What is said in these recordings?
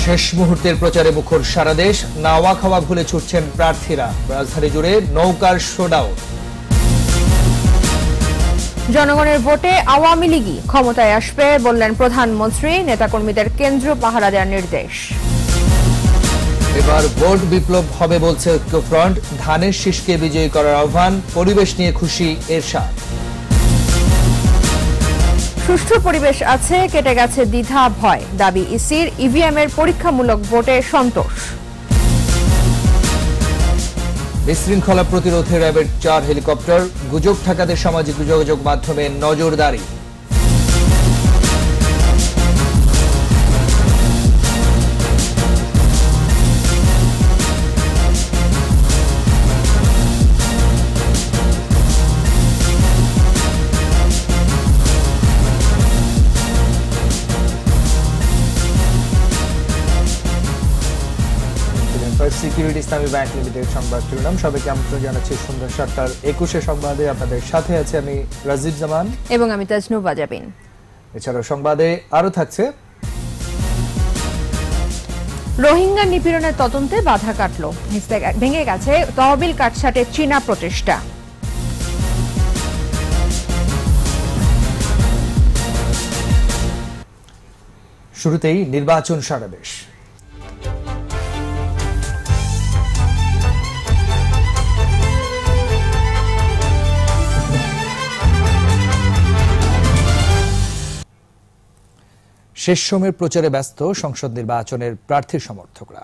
শেষ মুহূর্তের প্রচারে মুখর সারা দেশ, নাওয়া খাওয়া ভুলে ছুটছেন প্রার্থীরা। রাজধানী জুড়ে নৌকার শোডাউন। জনগণের ভোটে আওয়ামী লীগই ক্ষমতায় আসবে বললেন প্রধানমন্ত্রী। নেতাকর্মীদের কেন্দ্র পাহারা দেওয়ার নির্দেশ। এবার ভোট বিপ্লব হবে বলছে ঐক্যফ্রন্ট। ধানের শীষকে বিজয়ী করার আহ্বান। পরিবেশ নিয়ে খুশি এরশাদ। সুষ্ঠু পরিবেশ আছে, কেটে গেছে দ্বিধা ভয়। দাবি ইসির। ইভিএম এর পরীক্ষামূলক ভোটে সন্তোষ। বিশৃঙ্খলা প্রতিরোধে র্যাবের 4 হেলিকপ্টার। গুজব ঠেকাতে সামাজিক যোগাযোগ মাধ্যমে নজরদারি। সিকিউরিটি ইসলামী ব্যাংক লিমিটেড সংবাদ শিরোনাম। সবাইকে আমন্ত্রণ জানাচ্ছি সন্ধ্যা 7টার 21 সংবাদে। আপনাদের সাথে আছে আমি রাজীব জামান এবং আমি তাজনুবা জাবিন। এছাড়াও সংবাদে আরো থাকছে রোহিঙ্গা নিপীড়নের তদন্তে বাধা কাটল। ভেঙে গেছে তহবিল কাটছাটে চীনা প্রচেষ্টা। শুরুতেই নির্বাচন সারা দেশ। শেষ সময়ের প্রচারে ব্যস্ত সংসদ নির্বাচনের প্রার্থী সমর্থকরা।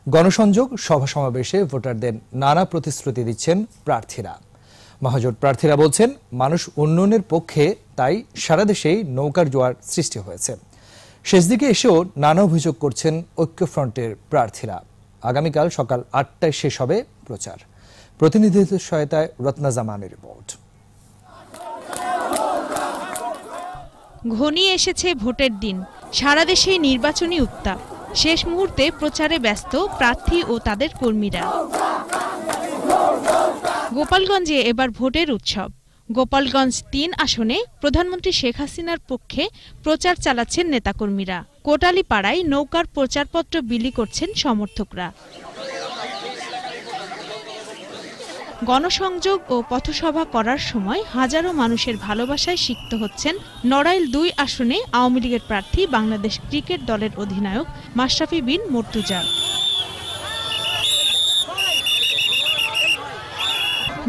গণসংযোগ, সভা সমাবেশে ভোটারদের নানা প্রতিশ্রুতি দিচ্ছেন প্রার্থীরা। মহাজোট প্রার্থীরা বলছেন মানুষ উন্নয়নের পক্ষে, তাই সারা দেশেই নৌকার জোয়ার সৃষ্টি হয়েছে। শেষ দিকে এসেও নানা অভিযোগ করছেন ঐক্যফ্রন্টের প্রার্থীরা। আগামীকাল সকাল 8টায় শেষ হবে প্রচার। প্রতিনিধিদের সহায়তায় রত্না জামানের রিপোর্ট। ঘনিয়ে এসেছে ভোটের দিন। সারা দেশে নির্বাচনী উত্তাপ। শেষ মুহূর্তে প্রচারে ব্যস্ত প্রার্থী ও তাদের কর্মীরা। গোপালগঞ্জে এবার ভোটের উৎসব। গোপালগঞ্জ 3 আসনে প্রধানমন্ত্রী শেখ হাসিনার পক্ষে প্রচার চালাচ্ছেন নেতাকর্মীরা। কোটালীপাড়ায় নৌকার প্রচারপত্র বিলি করছেন সমর্থকরা। গণসংযোগ ও পথসভা করার সময় হাজারো মানুষের ভালোবাসায় সিক্ত হচ্ছেন নড়াইল 2 আসনে আওয়ামী লীগের প্রার্থী বাংলাদেশ ক্রিকেট দলের অধিনায়ক মাশরাফি বিন মর্তুজা।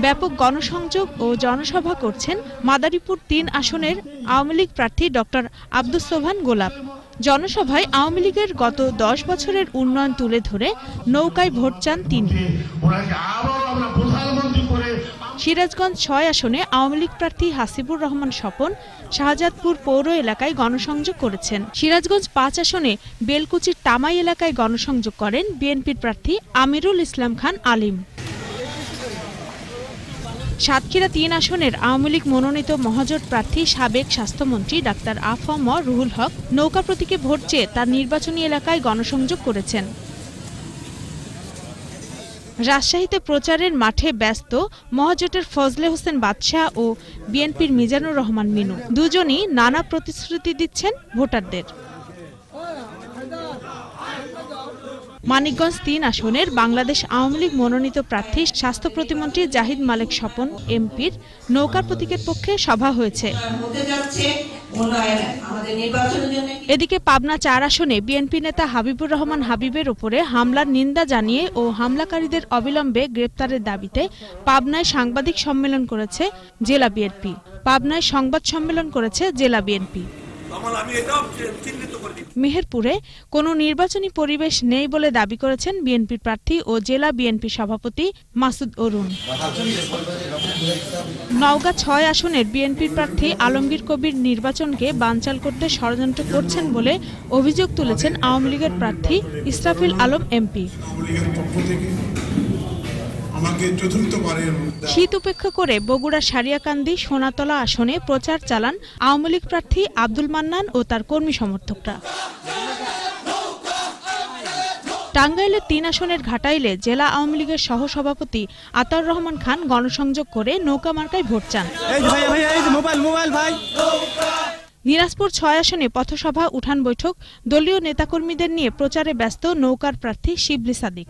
ব্যাপক গণসংযোগ ও জনসভা করছেন মাদারীপুর 3 আসনের আওয়ামী লীগ প্রার্থী ডক্টর আব্দুস সোবহান গোলাপ। জনসভায় আওয়ামী লীগের গত 10 বছরের উন্নয়ন তুলে ধরে নৌকায় ভোট চান তিনি। সিরাজগঞ্জ 6 আসনে আওয়ামী লীগ প্রার্থী হাসিবুর রহমান স্বপন শাহজাদপুর পৌর এলাকায় গণসংযোগ করেছেন। সিরাজগঞ্জ 5 আসনে বেলকুচির তামাই এলাকায় গণসংযোগ করেন বিএনপির প্রার্থী আমিরুল ইসলাম খান আলিম। সাতক্ষীরা 3 আসনের আওয়ামী লীগ মনোনীত মহাজোট প্রার্থী সাবেক স্বাস্থ্যমন্ত্রী ডাক্তার আ.ফ.ম. রুহুল হক নৌকা প্রতীকে ভোট চেয়ে তার নির্বাচনী এলাকায় গণসংযোগ করেছেন। রাজশাহীতে প্রচারের মাঠে ব্যস্ত মহাজোটের ফজলে হোসেন বাদশাহ ও বিএনপির মিজানুর রহমান মিনু। দুজনই নানা প্রতিশ্রুতি দিচ্ছেন ভোটারদের। মানিকগঞ্জ 3 আসনের বাংলাদেশ আওয়ামী লীগ মনোনীত প্রার্থী স্বাস্থ্য প্রতিমন্ত্রী জাহিদ মালেক স্বপন এমপির নৌকা প্রতীকের পক্ষে সভা হয়েছে। এদিকে পাবনা 4 আসনে বিএনপি নেতা হাবিবুর রহমান হাবিবের উপরে হামলার নিন্দা জানিয়ে ও হামলাকারীদের অবিলম্বে গ্রেপ্তারের দাবিতে পাবনায় সাংবাদিক সম্মেলন করেছে জেলা বিএনপি। পাবনায় সংবাদ সম্মেলন করেছে জেলা বিএনপি। মেহেরপুরে কোনো নির্বাচনী পরিবেশ নেই বলে দাবি করেছেন বিএনপির প্রার্থী ও জেলা বিএনপি সভাপতি মাসুদ অরুণ। নওগাঁ 6 আসনের বিএনপির প্রার্থী আলমগীর কবির নির্বাচনকে বানচাল করতে ষড়যন্ত্র করছেন বলে অভিযোগ তুলেছেন আওয়ামী লীগের প্রার্থী ইসরাফিল আলম এমপি। শীত উপেক্ষা করে বগুড়া সারিয়াকান্দি সোনাতলা আসনে প্রচার চালান আওয়ামী লীগ প্রার্থী আব্দুল মান্নান ও তার কর্মী সমর্থকরা। টাঙ্গাইলের 3 আসনের ঘাটাইলে জেলা আওয়ামী লীগের সহসভাপতি আতাউর রহমান খান গণসংযোগ করে নৌকা মার্কায় ভোট চান। দিনাজপুর 6 আসনে পথসভা উঠান বৈঠক, দলীয় নেতাকর্মীদের নিয়ে প্রচারে ব্যস্ত নৌকার প্রার্থী শিবলি সাদিক।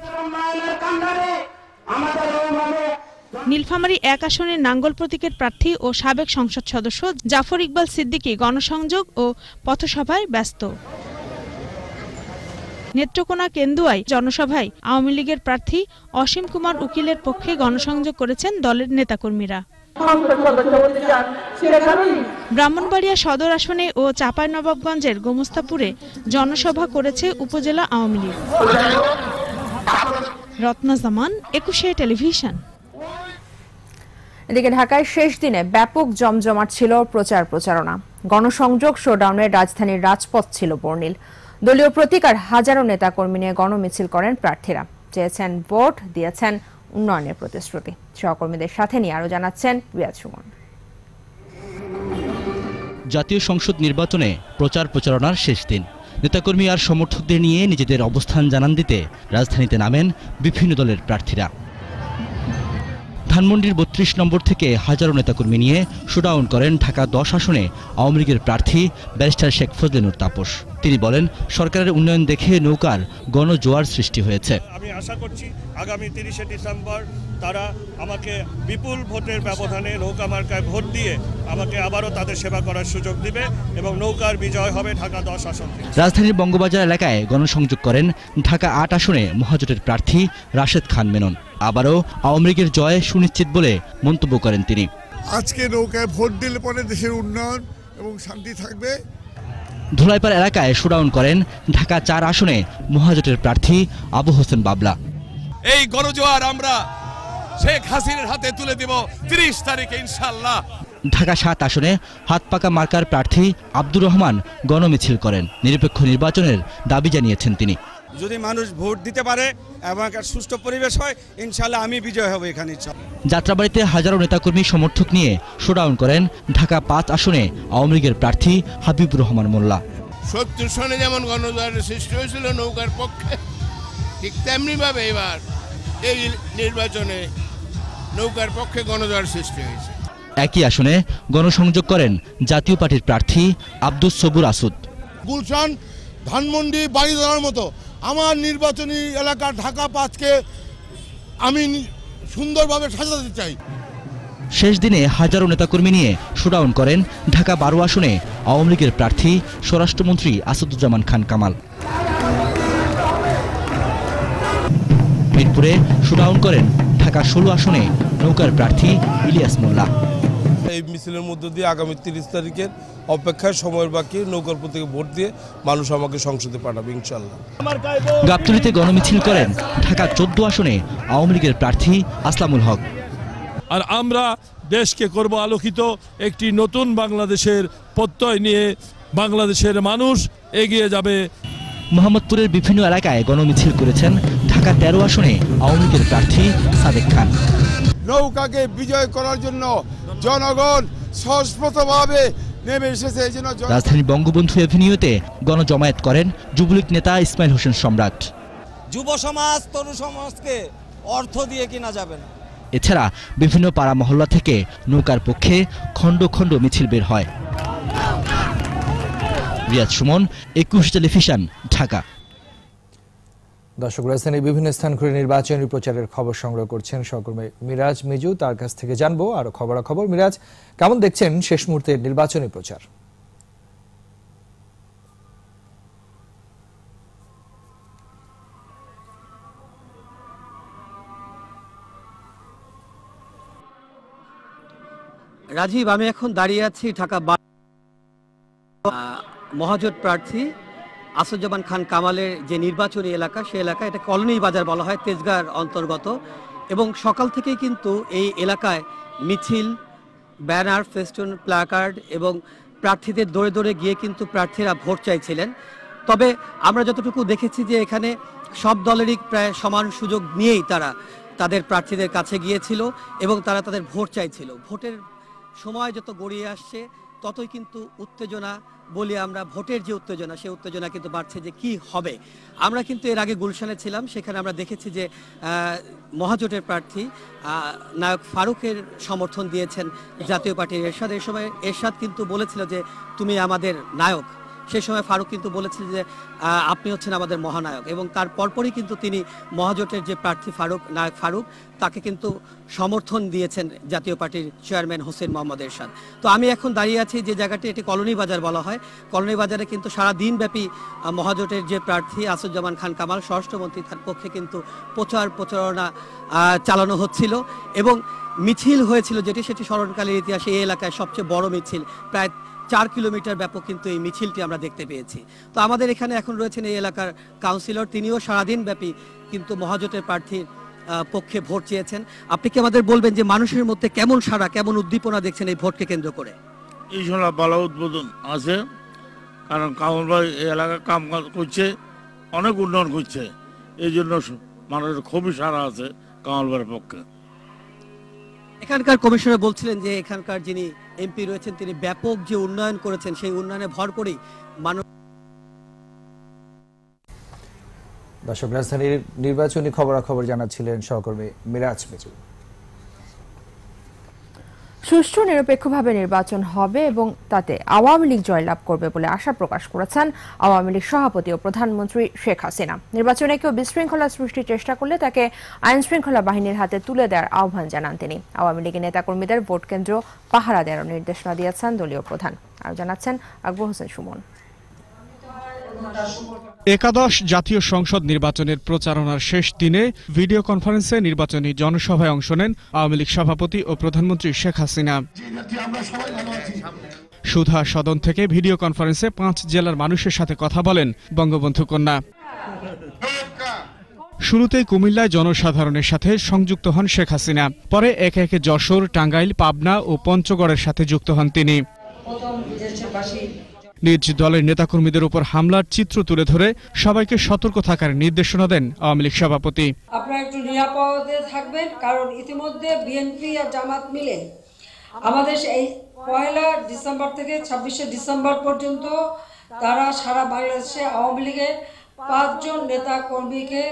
নীলফামারী 1 আসনের নাঙ্গল প্রতীকের প্রার্থী ও সাবেক সংসদ সদস্য জাফর ইকবাল সিদ্দিকী গণসংযোগ ও পথসভায় ব্যস্ত। নেত্রকোনা কেন্দুয়ায় জনসভায় আওয়ামী লীগের প্রার্থী অসীম কুমার উকিলের পক্ষে গণসংযোগ করেছেন দলের নেতাকর্মীরা। ব্রাহ্মণবাড়িয়া সদর আসনে ও চাঁপাইনবাবগঞ্জের গোমস্তাপুরে জনসভা করেছে উপজেলা আওয়ামী লীগ। রত্না জামান, 21 টেলিভিশন। এদিকে ঢাকায় শেষ দিনে ব্যাপক জমজমাট ছিল প্রচার প্রচারণা। গণসংযোগ শোডাউনে রাজধানীর রাজপথ ছিল বর্ণিল। দলীয় প্রতীক আর হাজারো নেতাকর্মী নিয়ে গণমিছিল করেন প্রার্থীরা। চেয়েছেন ভোট, দিয়েছেন উন্নয়নের প্রতিশ্রুতি। সহকর্মীদের সাথে নিয়ে আরো জানাচ্ছেন রিয়াজ সুমন। জাতীয় সংসদ নির্বাচনে প্রচার প্রচারণার শেষ দিন। নেতাকর্মী আর সমর্থকদের নিয়ে নিজেদের অবস্থান জানান দিতে রাজধানীতে নামেন বিভিন্ন দলের প্রার্থীরা। ধানমন্ডির 32 নম্বর থেকে হাজারো নেতাকর্মী নিয়ে শোডাউন করেন ঢাকা 10 আসনে আওয়ামী লীগের প্রার্থী ব্যারিস্টার শেখ ফজলেনুর তাপস। তিনি বলেন, সরকারের উন্নয়ন দেখে নৌকার গণজোয়ার সৃষ্টি হয়েছে। আমি আশা করছি আগামী 30 ডিসেম্বর তারা আমাকে বিপুল ভোটের ব্যবধানে নৌকা মার্কায় ভোট দিয়ে আমাকে আবারও তাদের সেবা করার সুযোগ দিবে এবং নৌকার বিজয় হবে ঢাকা 10 আসন। রাজধানীর বঙ্গবাজার এলাকায় গণসংযোগ করেন ঢাকা 8 আসনে মহাজোটের প্রার্থী রাশেদ খান মেনন। আবারও আওয়ামী লীগের জয় সুনিশ্চিত বলে মন্তব্য করেন তিনি। আজকে নৌকায় ভোট দিলে পরে দেশের উন্নয়ন এবং শান্তি থাকবে। ধুলাইপাড় এলাকায় শোডাউন করেন ঢাকা 4 আসনে মহাজোটের প্রার্থী আবু হোসেন বাবলা। এই গণজোয়ার আমরা শেখ হাসিনার হাতে তুলে দেব 30 তারিখে ইনশাআল্লাহ। ঢাকা 7 আসনে হাতপাকা মার্কার প্রার্থী আব্দুর রহমান গণমিছিল করেন। নিরপেক্ষ নির্বাচনের দাবি জানিয়েছেন তিনি। যদি মানুষ ভোট দিতে পারে এবং একটা সুষ্ঠু পরিবেশ হয়, ইনশাআল্লাহ আমি বিজয় হব এখানে। যাত্রাবাড়িতে হাজারো নেতাকর্মী সমর্থক নিয়ে শোডাউন করেন ঢাকা 5 আসনে আওয়ামী লীগের প্রার্থী হাবিবুর রহমান মোল্লা। 70 সনে যেমন গণজোয়ারের সৃষ্টি হয়েছিল নৌকার পক্ষে, ঠিক তেমনি ভাবে এবার এই নির্বাচনে নৌকার পক্ষে গণজোয়ার সৃষ্টি হয়েছে। একই আসনে গণসংযোগ করেন জাতীয় পার্টির প্রার্থী আব্দুস সবুর আসুদ। গুলশান, ধানমন্ডি, বাড়িধরার মতো আমার নির্বাচনী এলাকা ঢাকা 5কে আমি সুন্দরভাবে সাজাতে চাই। শেষ দিনে হাজারো নেতাকর্মী নিয়ে শোডাউন করেন ঢাকা 12 আসনে আওয়ামী লীগের প্রার্থী স্বরাষ্ট্রমন্ত্রী আসাদুজ্জামান খান কামাল। মিরপুরে শোডাউন করেন ঢাকা 16 আসনে নৌকার প্রার্থী ইলিয়াস মোল্লা। এই মিছিলের মধ্য দিয়ে আগামী 30 তারিখের অপেক্ষায় সময়ের বাকি নৌকার প্রতীকে ভোট দিয়ে মানুষ আমাকে সংসদে পাঠাবে ইনশাআল্লাহ। গাবতলীতে গণমিছিল করেন ঢাকা 14 আসনে আওয়ামী লীগের প্রার্থী আসলামুল হক। আর আমরা দেশকে করব আলোকিত, একটি নতুন বাংলাদেশের প্রত্যয় নিয়ে বাংলাদেশের মানুষ এগিয়ে যাবে। মোহাম্মদপুরের বিভিন্ন এলাকায় গণমিছিল করেছেন ঢাকা 13 আসনে আওয়ামী লীগের প্রার্থী সাদেক খান। নৌকাকে বিজয় করার জন্য জনগণ স্বস্ফূর্তভাবে নেমে এসেছে। রাজধানীর বঙ্গবন্ধু এভিনিউতে গণজমায়েত করেন যুবলীগ নেতা ইসমাইল হোসেন সম্রাট। যুব সমাজ, তরুণ সমাজকে অর্থ দিয়ে কিনা যাবে না। এছাড়া বিভিন্ন পাড়া মহল্লা থেকে নৌকার পক্ষে খণ্ড খণ্ড মিছিল বের হয়। রিয়াজ সুমন, 21 টেলিভিশন, ঢাকা। দর্শক, রাজধানীর বিভিন্ন স্থান ঘুরে নির্বাচনী প্রচারের খবর সংগ্রহ করছেন সহকর্মী মিরাজ মিজু। তার কাছ থেকে জানবো আরো খবরাখবর। মিরাজ, কেমন দেখছেন শেষ মুহূর্তের নির্বাচনী প্রচার? রাজীব, আমি এখন দাঁড়িয়ে আছি ঢাকা মহাজোট প্রার্থী আসাদুজ্জামান খান কামালের যে নির্বাচনী এলাকা, সেই এলাকা, এটা কলোনি বাজার বলা হয়, তেজগাঁর অন্তর্গত। এবং সকাল থেকেই কিন্তু এই এলাকায় মিছিল, ব্যানার, ফেস্টুন, প্ল্যাকার্ড এবং প্রার্থীদের দৌড়ে দৌড়ে গিয়ে কিন্তু প্রার্থীরা ভোট চাইছিলেন। তবে আমরা যতটুকু দেখেছি যে এখানে সব দলেরই প্রায় সমান সুযোগ নিয়েই তারা তাদের প্রার্থীদের কাছে গিয়েছিল এবং তারা তাদের ভোট চাইছিল। ভোটের সময় যত গড়িয়ে আসছে ততই কিন্তু উত্তেজনা বলি আমরা ভোটের যে উত্তেজনা, সেই উত্তেজনা কিন্তু বাড়ছে যে কি হবে। আমরা কিন্তু এর আগে গুলশানে ছিলাম, সেখানে আমরা দেখেছি যে মহাজোটের প্রার্থী নায়ক ফারুকের সমর্থন দিয়েছেন জাতীয় পার্টির এরশাদ। এই সময় এরশাদ কিন্তু বলেছিল যে তুমি আমাদের নায়ক। সেই সময় ফারুক কিন্তু বলেছিল যে আপনি হচ্ছেন আমাদের মহানায়ক, এবং তার পরপরই কিন্তু তিনি মহাজোটের যে প্রার্থী নায়ক ফারুক, তাকে কিন্তু সমর্থন দিয়েছেন জাতীয় পার্টির চেয়ারম্যান হোসেন মোহাম্মদ এরশাদ। তো আমি এখন দাঁড়িয়ে আছি যে জায়গাটি, এটি কলোনি বাজার বলা হয়। কলোনি বাজারে কিন্তু সারা দিনব্যাপী মহাজোটের যে প্রার্থী আসাদুজ্জামান খান কামাল, স্বরাষ্ট্রমন্ত্রী, তার পক্ষে কিন্তু প্রচারণা চালানো হচ্ছিল এবং মিছিল হয়েছিল, সেটি স্মরণকালের ইতিহাসে এই এলাকায় সবচেয়ে বড় মিছিল। প্রায় 4 কিলোমিটার ব্যাপক কিন্তু এই মিছিলটি আমরা দেখতে পেয়েছি। তো আমাদের এখানে এখন রয়েছেন এই এলাকার কাউন্সিলর, তিনিও সারাদিন ব্যাপী কিন্তু মহাজোটের প্রার্থীর পক্ষে ভোট চেয়েছেন। আপনি কি আমাদের বলবেন যে মানুষের মধ্যে কেমন সাড়া, কেমন উদ্দীপনা দেখছেন এই ভোটকে কেন্দ্র করে? ইনশাল্লাহ ভালো উদ্বোধন আছে, কারণ কামাল ভাই এই এলাকা কাম করছে, অনেক উন্নয়ন করছে, এই জন্য মানুষের খুবই সাড়া আছে কামাল ভাইয়ের পক্ষে। এখানকার কমিশনার বলছিলেন যে এখানকার যিনি এমপি রয়েছেন তিনি ব্যাপক যে উন্নয়ন করেছেন, সেই উন্নয়নে ভর করেই মানুষ। দর্শক, রাজধানীর নির্বাচনী খবরাখবর জানাচ্ছিলেন সহকর্মী মিরাজ মিজু। সুষ্ঠু নিরপেক্ষভাবে নির্বাচন হবে এবং তাতে আওয়ামী লীগ জয়লাভ করবে বলে আশা প্রকাশ করেছেন আওয়ামী লীগ সভাপতি ও প্রধানমন্ত্রী শেখ হাসিনা। নির্বাচনে কেউ বিশৃঙ্খলা সৃষ্টির চেষ্টা করলে তাকে আইন শৃঙ্খলা বাহিনীর হাতে তুলে দেওয়ার আহ্বান জানান তিনি। আওয়ামী লীগের নেতাকর্মীদের ভোট কেন্দ্র পাহারা দেওয়ার নির্দেশনা দিয়েছেন দলীয় প্রধান। আর জানাচ্ছেন আকবর হোসেন সুমন। একাদশ জাতীয় সংসদ নির্বাচনের প্রচারণার শেষ দিনে ভিডিও কনফারেন্সে নির্বাচনী জনসভায় অংশ নেন আওয়ামী লীগ সভাপতি ও প্রধানমন্ত্রী শেখ হাসিনা। সুধা সদন থেকে ভিডিও কনফারেন্সে 5 জেলার মানুষের সাথে কথা বলেন বঙ্গবন্ধু কন্যা। শুরুতেই কুমিল্লায় জনসাধারণের সাথে সংযুক্ত হন শেখ হাসিনা, পরে একে একে যশোর, টাঙ্গাইল, পাবনা ও পঞ্চগড়ের সাথে যুক্ত হন তিনি। নিজ দলের নেতাকর্মীদের উপর হামলার চিত্র তুলে ধরে সবাইকে সতর্ক থাকার নির্দেশনা দেন আওয়ামী লীগ সভাপতি। আপনারা একটু নিরাপদে থাকবেন, কারণ ইতিমধ্যে বিএনপি আর জামাত মিলে আমাদের এই 1 ডিসেম্বর থেকে 26 ডিসেম্বর পর্যন্ত তারা সারা বাংলাদেশে আওয়ামী লীগের 5 জন নেতা কর্মীকে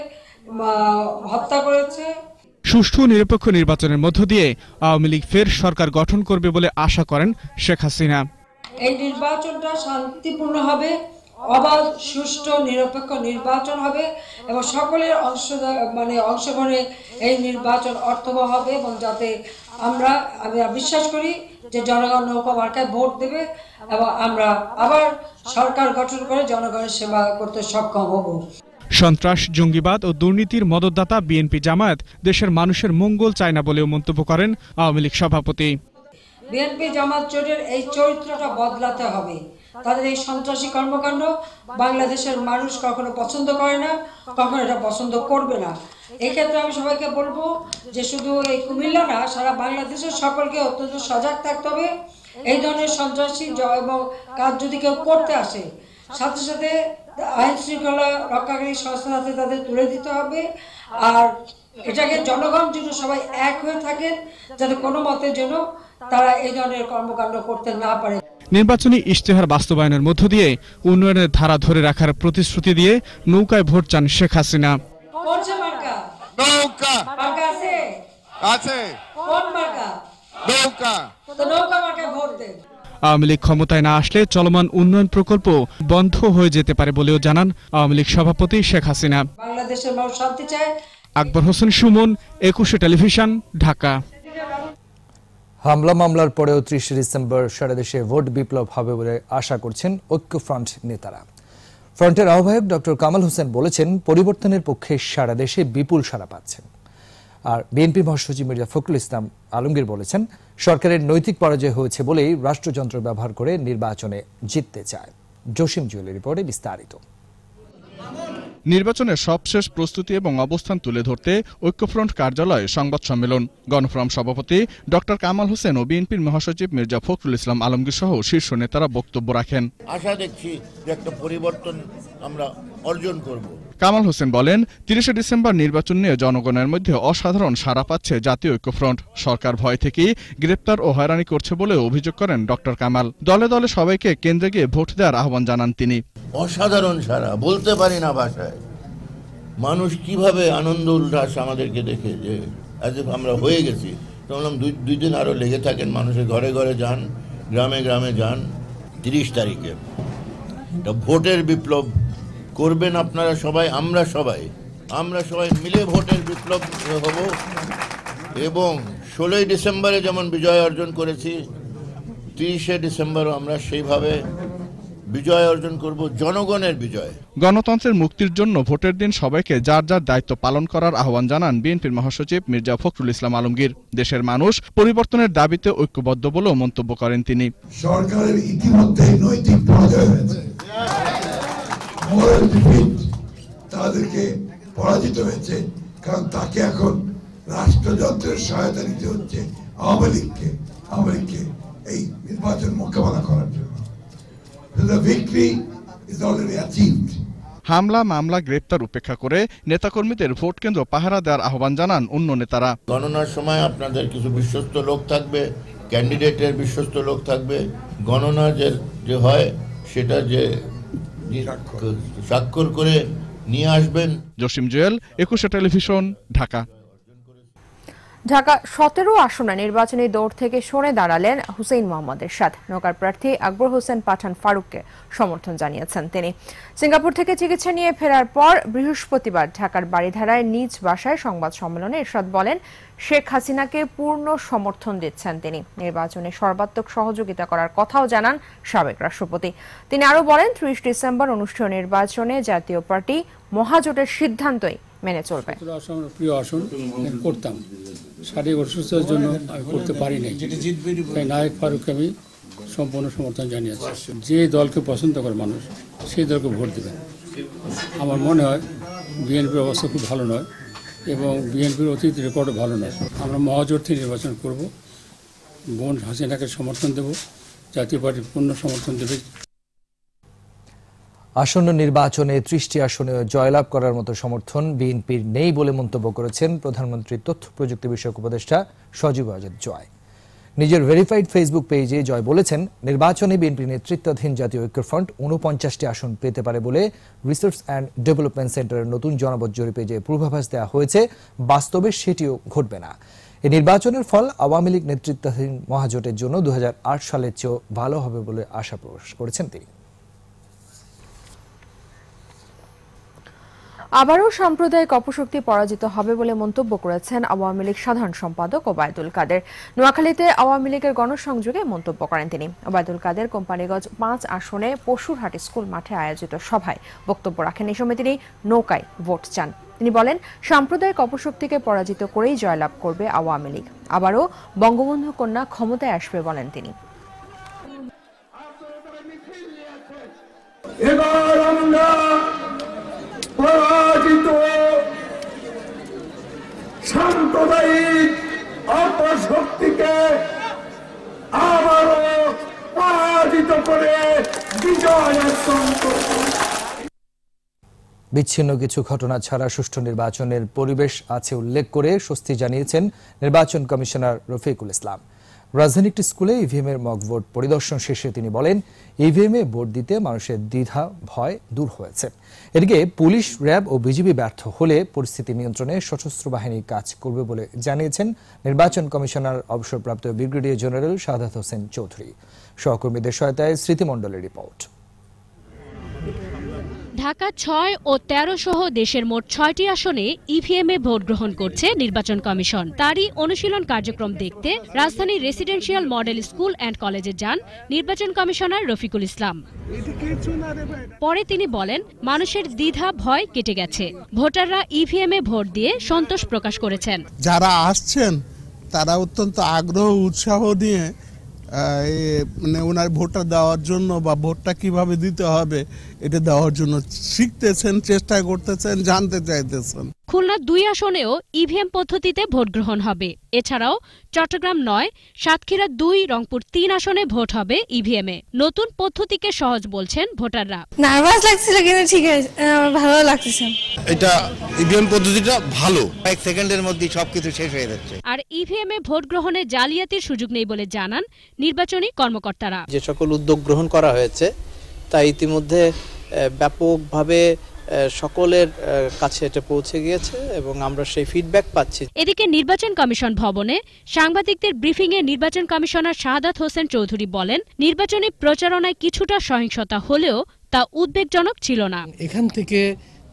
হত্যা করেছে। সুষ্ঠু নিরপেক্ষ নির্বাচনের মধ্য দিয়ে আওয়ামী লীগ ফের সরকার গঠন করবে বলে আশা করেন শেখ হাসিনা। এই নির্বাচনটা শান্তিপূর্ণ হবে, অবাধ, সুষ্ঠু, নিরপেক্ষ নির্বাচন হবে এবং সকলের অংশগ্রহণে এই নির্বাচন অর্থবহ হবে, এবং যাতে আমি বিশ্বাস করি যে জনগণ নৌকা মার্কায় ভোট দেবে এবং আমরা আবার সরকার গঠন করে জনগণের সেবা করতে সক্ষম হব। সন্ত্রাস, জঙ্গিবাদ ও দুর্নীতির মদতদাতা বিএনপি জামায়াত দেশের মানুষের মঙ্গল চায় না বলেও মন্তব্য করেন আওয়ামী লীগ সভাপতি। বিএনপি জামাত জোটের এই চরিত্রটা বদলাতে হবে। তাদের এই সন্ত্রাসী কর্মকাণ্ড বাংলাদেশের মানুষ কখনো পছন্দ করে না, কখনো এটা পছন্দ করবে না। এই ক্ষেত্রে আমি সবাইকে বলবো যে শুধু এই কুমিল্লা না, সারা বাংলাদেশের সকলকে অত্যন্ত সজাগ থাকতে হবে। এই ধরনের সন্ত্রাসী এবং কাজ যদি কেউ করতে আসে, সাথে সাথে আইন শৃঙ্খলা রক্ষাকারী সংস্থার হাতে তাদের তুলে দিতে হবে। আর এটাকে জনগণ যেন সবাই এক হয়ে থাকেন, যাতে কোনো মতে যেন তারা এই ধরনের কর্মকাণ্ড করতে না পারে। নির্বাচনী ইশতেহার বাস্তবায়নের মধ্য দিয়ে উন্নয়নের ধারা ধরে রাখার প্রতিশ্রুতি দিয়ে নৌকায় ভোট চান শেখ হাসিনা। আওয়ামী লীগ ক্ষমতায় না আসলে চলমান উন্নয়ন প্রকল্প বন্ধ হয়ে যেতে পারে বলেও জানান আওয়ামী লীগ সভাপতি শেখ হাসিনা। বাংলাদেশের মানুষ শান্তি চায়। আকবর হোসেন সুমন, 21 টেলিভিশন, ঢাকা। হামলা মামলার পরেও 30 ডিসেম্বর সারা দেশে ভোট বিপ্লব হবে বলে আশা করছেন ঐক্যফ্রন্ট নেতারা। ফ্রন্টের আহ্বায়ক ডক্টর কামাল হোসেন বলেছেন, পরিবর্তনের পক্ষে সারা দেশে বিপুল সাড়া পাচ্ছেন। আর বিএনপি মহাসচিব মির্জা ফখরুল ইসলাম আলমগীর বলেছেন, সরকারের নৈতিক পরাজয় হয়েছে বলেই রাষ্ট্রযন্ত্র ব্যবহার করে নির্বাচনে জিততে চায়। জসিম জুয়েলের রিপোর্টে বিস্তারিত। নির্বাচনের সবশেষ প্রস্তুতি এবং অবস্থান তুলে ধরতে ঐক্যফ্রন্ট কার্যালয়ে সংবাদ সম্মেলন। গণফোরাম সভাপতি ডক্টর কামাল হোসেন ও বিএনপির মহাসচিব মির্জা ফখরুল ইসলাম আলমগীর সহ শীর্ষ নেতারা বক্তব্য রাখেন। আশা দেখছি যে একটা পরিবর্তন আমরা অর্জন করব। কামাল হোসেন বলেন, 30 ডিসেম্বর নির্বাচন নিয়ে জনগণের মধ্যে অসাধারণ সাড়া পাচ্ছে জাতীয় ঐক্যফ্রন্ট। সরকার ভয় থেকেই গ্রেপ্তার ও হয়রানি করছে বলে অভিযোগ করেন ডক্টর কামাল। দলে দলে সবাইকে কেন্দ্রে গিয়ে ভোট দেওয়ার আহ্বান জানান তিনি। অসাধারণ সাড়া, বলতে পারি না ভাষায়। মানুষ কিভাবে আনন্দ উল্লাস আমাদেরকে দেখে, যে আজ আমরা হয়ে গেছি। তো বললাম দুই দিন আরো লেগে থাকেন, মানুষের ঘরে ঘরে যান, গ্রামে গ্রামে যান। 30 তারিখে ভোটের বিপ্লব করবেন আপনারা সবাই, আমরা সবাই মিলে ভোটের বিপ্লব হব। এবং 16 ডিসেম্বরে যেমন বিজয় অর্জন করেছি, 30 ডিসেম্বরও আমরা সেইভাবে বিজয় অর্জন করব, জনগণের বিজয়। গণতন্ত্রের মুক্তির জন্য ভোটের দিন সবাইকে যার যার দায়িত্ব পালন করার আহ্বান জানান বিএনপির মহাসচিব মির্জা ফখরুল ইসলাম আলমগীর। দেশের মানুষ পরিবর্তনের দাবিতে ঐক্যবদ্ধ বলেও মন্তব্য করেন তিনি। সরকারের ইতিমধ্যে নৈতিক পরাজয় হয়েছে, তাদেরকে পরাজিত হয়েছে, কারণ তাকে এখন রাষ্ট্রযন্ত্রের সহায়তা নিতে হচ্ছে আওয়ামী লীগকে এই নির্বাচন মোকাবেলা করার জন্য। The victory is already achieved. হামলা মামলা গ্রেপ্তার উপেক্ষা করে নেতাকর্মীদের ভোট কেন্দ্র পাহারা দেওয়ার আহ্বান জানান অন্য নেতারা। গণনার সময় আপনাদের কিছু বিশ্বস্ত লোক থাকবে, ক্যান্ডিডেটের বিশ্বস্ত লোক থাকবে। গণনা যে হয় সেটা যে স্বাক্ষর করে নিয়ে আসবেন। জসিম জুয়েল, 21 টেলিভিশন, ঢাকা। ঢাকা 17 আসনে নির্বাচনী দৌড় থেকে সরে দাঁড়ালেন হুসেইন মোহাম্মদ এরশাদ। নৌকার প্রার্থী আকবর হোসেন পাঠান ফারুককে সমর্থন জানিয়েছেন তিনি। সিঙ্গাপুর থেকে চিকিৎসা নিয়ে ফেরার পর বৃহস্পতিবার ঢাকার বাড়িধারায় নিজ বাসায় সংবাদ সম্মেলনে এরশাদ বলেন, শেখ হাসিনাকে পূর্ণ সমর্থন দিচ্ছেন তিনি। নির্বাচনে সর্বাত্মক সহযোগিতা করার কথাও জানান সাবেক রাষ্ট্রপতি। তিনি আরো বলেন, 30 ডিসেম্বর অনুষ্ঠেয় নির্বাচনে জাতীয় পার্টি মহাজোটের সিদ্ধান্তই মেনে চলবে। প্রিয় আসন করতাম, শারীরিক অসুস্থতার জন্য আমি করতে পারি নাই, তাই নায়েক ফারুককে আমি সম্পূর্ণ সমর্থন জানিয়েছি। যে দলকে পছন্দ করে মানুষ সেই দলকে ভোট দেবেন। আমার মনে হয় বিএনপির অবস্থা খুব ভালো নয় এবং বিএনপির অতীত রেকর্ডও ভালো নয়। আমরা মহাজোট থেকে নির্বাচন করব, বোন হাসিনাকে সমর্থন দেব, জাতীয় পার্টির পূর্ণ সমর্থন দেবে। আসন্ন নির্বাচনে 30টি আসনে জয়লাভ করার মতো সমর্থন বিএনপির নেই বলে মন্তব্য করেছেন প্রধানমন্ত্রীর তথ্য প্রযুক্তি বিষয়ক উপদেষ্টা সজীব ওয়াজেদ জয়। নিজের ভেরিফাইড ফেসবুক পেজে জয় বলেছেন, নির্বাচনে বিএনপি নেতৃত্বাধীন জাতীয় ঐক্যফ্রন্ট 49টি আসন পেতে পারে বলে রিসার্চ অ্যান্ড ডেভেলপমেন্ট সেন্টারের নতুন জনমত জরিপে যে পূর্বাভাস দেওয়া হয়েছে, বাস্তবে সেটিও ঘটবে না। এই নির্বাচনের ফল আওয়ামী লীগ নেতৃত্বাধীন মহাজোটের জন্য 2008 সালের চেয়েও ভালো হবে বলে আশা প্রকাশ করেছেন তিনি। আবারও সাম্প্রদায়িক অপশক্তি পরাজিত হবে বলে মন্তব্য করেছেন আওয়ামী লীগ সাধারণ সম্পাদক ওবায়দুল কাদের। নোয়াখালীতে আওয়ামী লীগের গণসংযোগে মন্তব্য করেন তিনি। ওবায়দুল কাদের কোম্পানিগঞ্জ 5 আসনে পশুরহাট স্কুল মাঠে আয়োজিত সভায় বক্তব্য রাখেন। এই সময় তিনি নৌকায় ভোট চান। তিনি বলেন, সাম্প্রদায়িক অপশক্তিকে পরাজিত করেই জয়লাভ করবে আওয়ামী লীগ। আবারও বঙ্গবন্ধু কন্যা ক্ষমতায় আসবে বলেন তিনি। এবার আমরা পরাজিত সাম্প্রদায়িক অপশক্তিকে আবারও পরাজিত করে বিজয় অর্জন করব। বিচ্ছিন্ন কিছু ঘটনা ছাড়া সুষ্ঠু নির্বাচনের পরিবেশ আছে উল্লেখ করে স্বস্তি জানিয়েছেন নির্বাচন কমিশনার রফিকুল ইসলাম। রাজধানী একটি স্কুলে ইভিএম এর মক ভোট পরিদর্শন শেষে তিনি বলেন, ইভিএম এ ভোট দিতে মানুষের দ্বিধা ভয় দূর হয়েছে। এদিকে পুলিশ, র্যাব ও বিজিবি ব্যর্থ হলে পরিস্থিতি নিয়ন্ত্রণে সশস্ত্র বাহিনী কাজ করবে বলে জানিয়েছেন নির্বাচন কমিশনার অবসরপ্রাপ্ত ব্রিগেডিয়ার জেনারেল শাহাদাত হোসেন চৌধুরী। সহকর্মীদের সহায়তায় স্মৃতিমণ্ডলের রিপোর্ট। ঢাকা 6 ও 13 সহ দেশের মোট 6টি আসনে ইভিএমে ভোট গ্রহণ করছে নির্বাচন কমিশন। তারই অনুশীলন কার্যক্রম দেখতে রাজধানীর রেসিডেন্সিয়াল মডেল স্কুল অ্যান্ড কলেজে যান নির্বাচন কমিশনার রফিকুল ইসলাম। পরে তিনি বলেন, মানুষের দ্বিধা ভয় কেটে গেছে। ভোটাররা ইভিএমে ভোট দিয়ে সন্তোষ প্রকাশ করেছেন। যারা আসছেন তারা অত্যন্ত আগ্রহ উৎসাহ নিয়ে মানে ওনার ভোটটা দেওয়ার জন্য বা ভোটটা কিভাবে দিতে হবে এটা দেওয়ার জন্য শিখতেছেন, চেষ্টা করতেছেন, জানতে চাইতেছেন। খুলনা 2 আসনেও ইভিএম পদ্ধতিতে ভোট গ্রহণ হবে। এছাড়াও চট্টগ্রাম 9, সাতক্ষীরা 2, রংপুর 3 আসনে ভোট হবে ইভিএমে। নতুন পদ্ধতিকে সহজ বলছেন ভোটাররা। নার্ভাস লাগছিল কিন্তু ঠিক আছে, ভালো লাগতেছে। এটা ইভিএম পদ্ধতিটা ভালো, 1 সেকেন্ডের মধ্যে সবকিছু শেষ হয়ে যাচ্ছে। আর ইভিএমে ভোট গ্রহণে জালিয়াতির সুযোগ নেই বলে জানান নির্বাচনী কর্মকর্তারা। যে সকল উদ্যোগ গ্রহণ করা হয়েছে তা ইতিমধ্যে ব্যাপকভাবে সকলের কাছে এটা পৌঁছে গিয়েছে এবং আমরা সেই ফিডব্যাক পাচ্ছি। এদিকে নির্বাচন কমিশন ভবনে সাংবাদিকদের ব্রিফিংয়ে নির্বাচন কমিশনার শাহাদাত হোসেন চৌধুরী বলেন, নির্বাচনী প্রচারণায় কিছুটা সহিংসতা হলেও তা উদ্বেগজনক ছিল না। এখান থেকে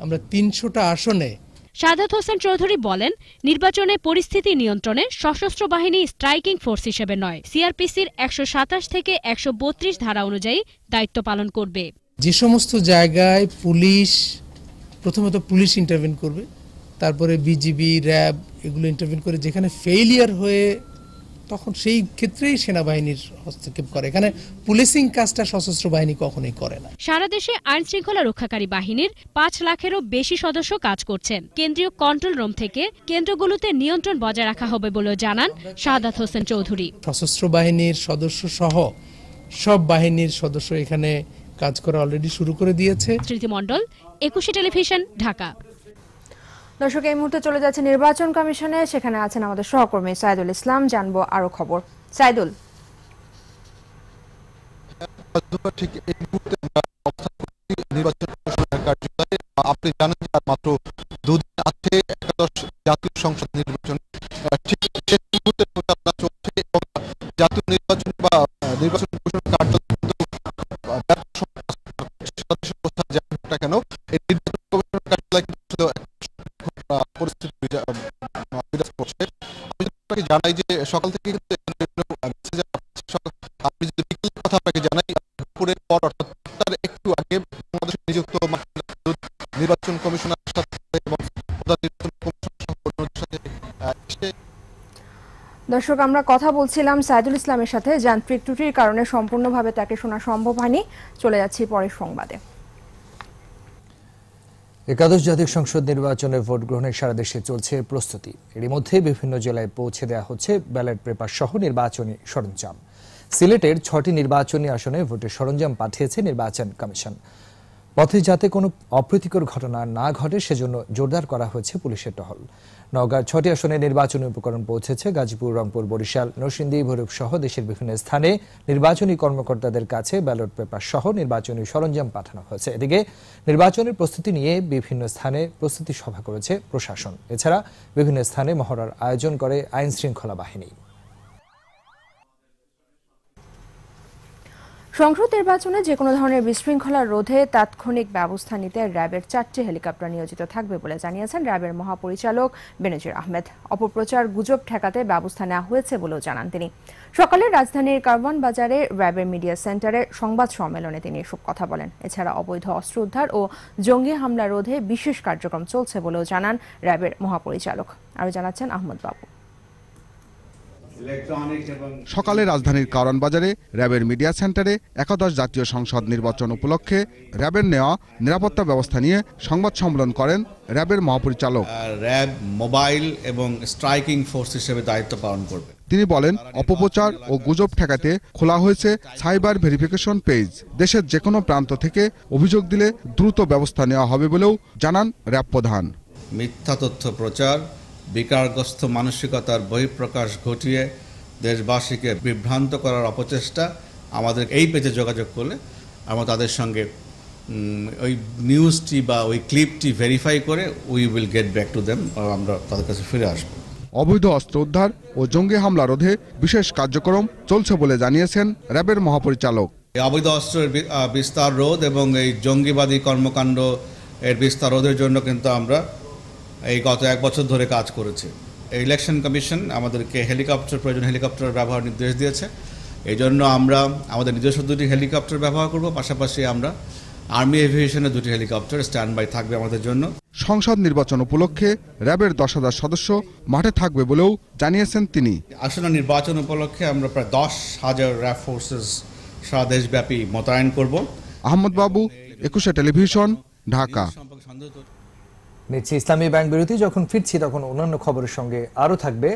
আমরা 300টা আসনে। শাহাদাত হোসেন চৌধুরী বলেন, নির্বাচনে পরিস্থিতি নিয়ন্ত্রণে সশস্ত্র বাহিনী স্ট্রাইকিং ফোর্স হিসেবে নয়, সিআরপিসির 127 থেকে 132 ধারা অনুযায়ী দায়িত্ব পালন করবে। যে সমস্ত জায়গায় প্রথমত পুলিশ ইন্টারভেন করবে, তারপরে বিজিবি, র্যাব এগুলো ইন্টারভেন করে, যেখানে ফেইলিয়ার হয়ে তখন সেই ক্ষেত্রেই সেনাবাহিনীর হস্তক্ষেপ করে। এখানে পুলিশিং কাজটা সশস্ত্র বাহিনী কখনোই করে না। সারা দেশে আইন শৃঙ্খলা রক্ষাকারী বাহিনীর 5 লাখেরও বেশি সদস্য কাজ করছেন। কেন্দ্রীয় কন্ট্রোল রুম থেকে কেন্দ্রগুলোতে নিয়ন্ত্রণ বজায় রাখা হবে বলেও জানান শাহাদাত হোসেন চৌধুরী। সশস্ত্র বাহিনীর সদস্য সহ সব বাহিনীর সদস্য এখানে কাজ করা অলরেডি শুরু করে দিয়েছে। স্মৃতি মণ্ডল, 21 টেলিভিশন, ঢাকা। দর্শক, এই মুহূর্তে চলে যাচ্ছে নির্বাচন কমিশনে, সেখানে আছেন আমাদের সহকর্মী সাইদুল ইসলাম। জানবো আরো খবর। সাইদুল, ঠিক এই মুহূর্তে নির্বাচন কমিশনের কার্যালয়ে। আপনি জানেন যে মাত্র 2 দিন আছে একাদশ জাতীয় সংসদ নির্বাচন, ঠিক সেই মুহূর্তে প্রচারণা চলছে এবং জাতীয় নির্বাচন বা নির্বাচন কমিশনের কার্যালয় কেন এই নির্বাচন কমিশনের কার্যালয় কিন্তু পরিস্থিতি বিরাজ করছে। আমি আপনাকে জানাই যে সকাল থেকে কিন্তু আপনি যদি বিকেলের কথা আপনাকে জানাই, দুপুরের পর অর্থাৎ তার একটু আগে বাংলাদেশে নিযুক্ত নির্বাচন কমিশনার সাথে এবং নির্বাচন কমিশনের সাথে। দর্শক, আমরা কথা বলছিলাম সাইদুল ইসলামের সাথে। যান্ত্রিক ত্রুটির কারণে সম্পূর্ণভাবে তাকে শোনা সম্ভব হয়নি। চলে যাচ্ছি পরের সংবাদে। একাদশ জাতীয় সংসদ নির্বাচনে ভোট গ্রহণের সারা দেশে চলছে প্রস্তুতি। এরই মধ্যে বিভিন্ন জেলায় পৌঁছে দেওয়া হচ্ছে ব্যালট পেপার সহ নির্বাচনী সরঞ্জাম। সিলেটের 6টি নির্বাচনী আসনে ভোটের সরঞ্জাম পাঠিয়েছে নির্বাচন কমিশন। পথে যাতে কোনো অপ্রীতিকর ঘটনা না ঘটে সেজন্য জোরদার করা হয়েছে পুলিশের টহল। নওগাঁর 6টি আসনে নির্বাচনী উপকরণ পৌঁছেছে গাজীপুর, রংপুর, বরিশাল, নরসিংদী, ভৈরব সহ দেশের বিভিন্ন স্থানে নির্বাচনী কর্মকর্তাদের কাছে ব্যালট পেপার সহ নির্বাচনী সরঞ্জাম পাঠানো হয়েছে। এদিকে নির্বাচনের প্রস্তুতি নিয়ে বিভিন্ন স্থানে প্রস্তুতি সভা করেছে প্রশাসন। এছাড়া বিভিন্ন স্থানে মহড়ার আয়োজন করে আইন শৃঙ্খলা বাহিনী। সংসদ নির্বাচনে যে কোনো ধরনের বিশৃঙ্খলা রোধে তাৎক্ষণিক ব্যবস্থা নিতে র্যাবের 4টি হেলিকপ্টার নিয়োজিত থাকবে বলে জানিয়েছেন র্যাবের মহাপরিচালক বেনজির আহমেদ। অপপ্রচার, গুজব ঠেকাতে ব্যবস্থা নেওয়া হয়েছে বলেও জানান তিনি। সকালে রাজধানীর কারওয়ান বাজারে র্যাবের মিডিয়া সেন্টারে সংবাদ সম্মেলনে তিনি এসব কথা বলেন। এছাড়া অবৈধ অস্ত্র উদ্ধার ও জঙ্গি হামলা রোধে বিশেষ কার্যক্রম চলছে বলেও জানান র্যাবের মহাপরিচালক। আরও জানাচ্ছেন আহমদ বাবু। সকালে রাজধানীর কারওয়ান বাজারে র্যাবের মিডিয়া সেন্টারে একাদশ জাতীয় সংসদ নির্বাচন উপলক্ষে র্যাবের নেওয়া নিরাপত্তা ব্যবস্থা নিয়ে সংবাদ সম্মেলন করেন র্যাবের মহাপরিচালক। র্যাব মোবাইল এবং স্ট্রাইকিং ফোর্স হিসেবে দায়িত্ব পালন করবে। তিনি বলেন, অপপ্রচার ও গুজব ঠেকাতে খোলা হয়েছে সাইবার ভেরিফিকেশন পেজ। দেশের যে কোনো প্রান্ত থেকে অভিযোগ দিলে দ্রুত ব্যবস্থা নেওয়া হবে বলেও জানান র্যাব প্রধান। মিথ্যা তথ্য প্রচার, বিকারগ্রস্ত মানসিকতার বহিঃপ্রকাশ ঘটিয়ে দেশবাসীকে বিভ্রান্ত করার অপচেষ্টা, আমাদের এই পেজে যোগাযোগ করলে আমরা তাদের সঙ্গে ওই নিউজটি বা ওই ক্লিপটি ভেরিফাই করে we will get back to them, আমরা তাদের কাছে ফিরে আসবো। অবৈধ অস্ত্র উদ্ধার ও জঙ্গি হামলা রোধে বিশেষ কার্যক্রম চলছে বলে জানিয়েছেন র্যাবের মহাপরিচালক। অবৈধ অস্ত্রের বিস্তার রোধ এবং এই জঙ্গিবাদী কর্মকাণ্ড এর বিস্তার রোধের জন্য কিন্তু আমরা এই গত 1 বছর ধরে কাজ করেছে। ইলেকশন কমিশন আমাদেরকে হেলিকপ্টার প্রয়োজন হেলিকপ্টার ব্যবহার নির্দেশ দিয়েছে। এই জন্য আমরা আমাদের নিজস্ব 2টি হেলিকপ্টার ব্যবহার করব, পাশাপাশি আমরা আর্মি এভিয়েশনের 2টি হেলিকপ্টার স্ট্যান্ড বাই থাকবে আমাদের জন্য। সংসদ নির্বাচন উপলক্ষে র্যাবের 10,000 সদস্য মাঠে থাকবে বলেও জানিয়েছেন তিনি। আসন্ন নির্বাচন উপলক্ষে আমরা প্রায় 10,000 র্যাব ফোর্সেস সারা দেশব্যাপী মোতায়েন করব। আহমদ বাবু, 21 টেলিভিশন, ঢাকা। নিচ্ছি ইসলামী ব্যাংক বিরতি। যখন ফিরছি তখন অন্যান্য খবরের সঙ্গে আরও থাকবে।